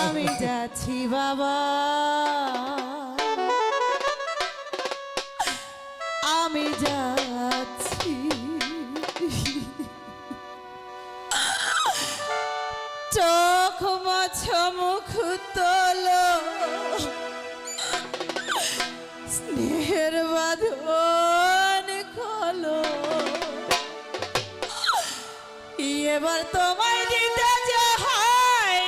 আমি যাচ্ছি বাবা, আমি যাচ্ছি। চোখ মাছ মুখ তোলো, স্নেহের বাঁধন খোলো, এবার তোমায় দিতে যাই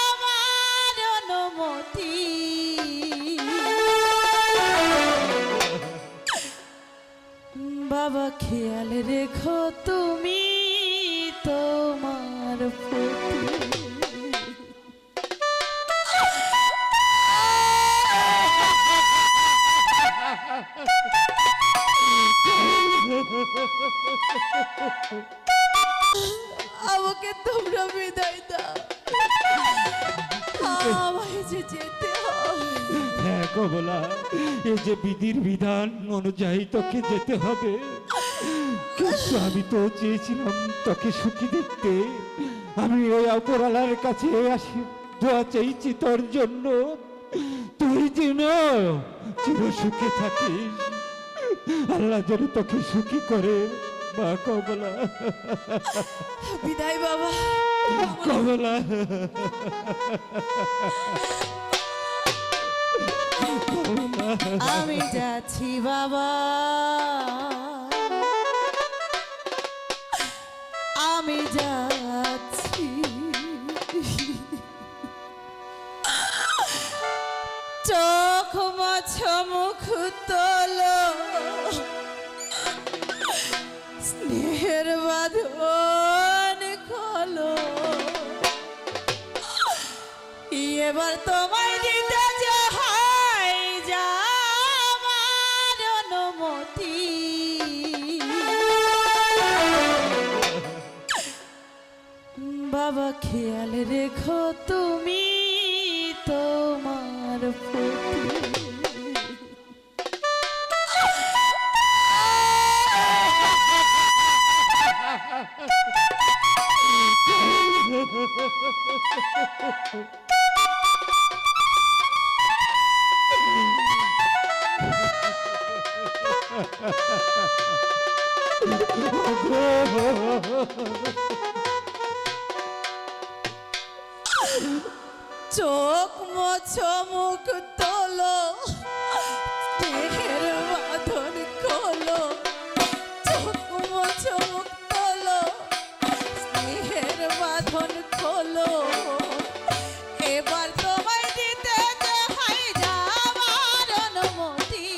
আমার অনুমতি। বাবা খেয়াল রেখো তুমি তোমার প্রতি। আমাকে তোমরা বিদায় দাও, আমায় যে যেতে হবে। হ্যাঁ কমলা, এই যে বিধির বিধান অনুযায়ী তোকে যেতে হবে, কিন্তু আমি তো চেয়েছিলাম তোকে সুখী দেখতে। আমি ওই অপরালার কাছে আসি দোয়া চাইছি তোর জন্য, তুই যেন চির সুখে থাকিস, আল্লাহ যেন তোকে সুখী করে। মা কমলা, বিদায় বাবা। কমলা, আমি যাচ্ছি বাবা, আমি যাচ্ছি। চোখ মাছ মুখ তোলো, স্নেহের বাঁধন খোলো, এবার তোমায় দিতে যাই আমার অনুমতি। বাবা খেয়াল রেখো তুমি তোমার প্রতি। চোখ মোছো মুখ তোলো, স্নেহের বাঁধন খোলো, চোখ মোছো মুখ তোলো, স্নেহের বাঁধন খোলো, এবার তোমায় দিতে যাই যাবার অনুমতি।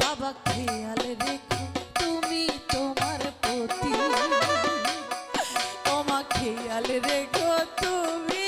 বাবা খেয়াল রেখো তুমি তোমার প্রতি, ওমা খেয়াল রেখো তুমি।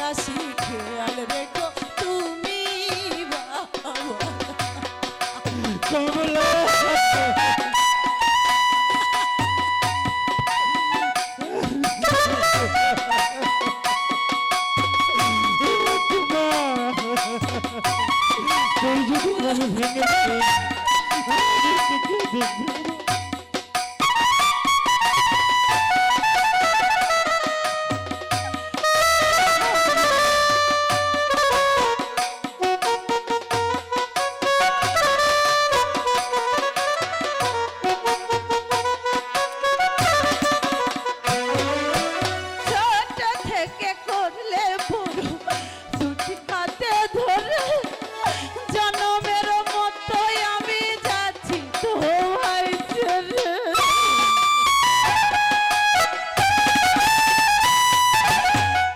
দাসী খেয়াল রেখো তুমি বাবা। কমলা তুই যদি আমি ভেঙেছি আমাদেরকে কে দেখবে? ছোট থেকে করলে পুরো দুটি হাতে ধরে জনমের মতোই আমি যাচ্ছি তোমায় ছেড়ে।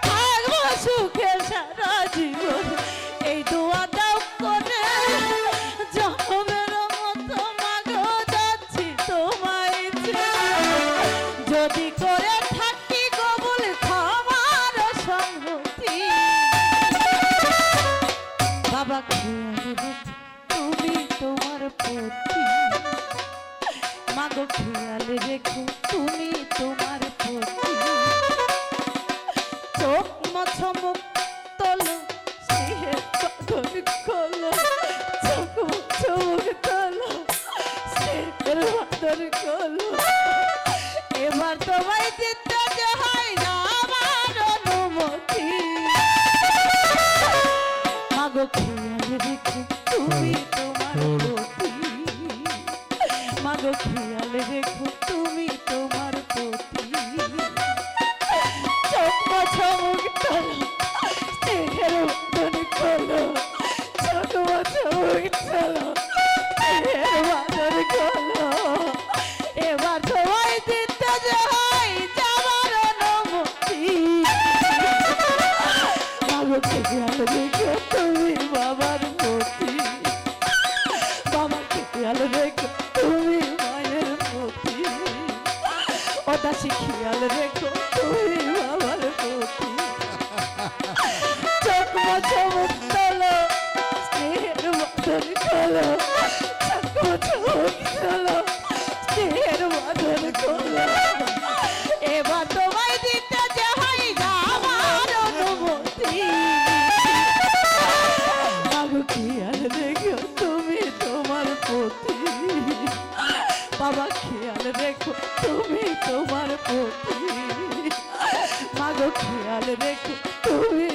থাকবো সুখে সারা জীবন এই দোয়া দাও করে জনমের মতো মাগো যাচ্ছি তোমায় ছেড়ে। যদি করে থাকি কবুল ক্ষমার সংহতি বাবা খেয়াল রেখো তুমি তোমার প্রতি মাগো খেয়াল রেখো তুমি তোমার প্রতি চোখ মছ মুখ তোলো স্নেহের বাঁধন খোলো চোখ মছ মুখ তোলো স্নেহের বাঁধন খোলো এবার তোমায় দিতে যে হয় না আমার অনুমতি মাগো খেয়াল রেখো তুমি তোমার প্রতি মাগো খেয়াল রেখো তুমি তোমার প্রতি চোখ মোছো মুখ তোলো স্নেহের বাঁধন খোলো চোখ মোছো মুখ তোলো স্নেহের বাঁধন খোলো এবার তোমায় দিতে যে হয় যাবার অনুমতি মাগো খেয়াল রেখো তুমি বাবার প্রতি বাবাকে খেয়াল রেখো তুমি মায়ের প্রতি ও দাসী খেয়াল রেখো তুমি বাবার প্রতি চোখ মোছো মুখ তোলো স্নেহের বাঁধন খোলো চোখ মোছো মুখ তোলো স্নেহের বাঁধন খোলো এবার তোমায় দিতে যে হয় না আমার অনুমতি মাগো খেয়াল রেখো তুমি তোমার প্রতি বাবা খেয়াল রেখো তুমি তোমার প্রতি মাগো খেয়াল রেখো তুমি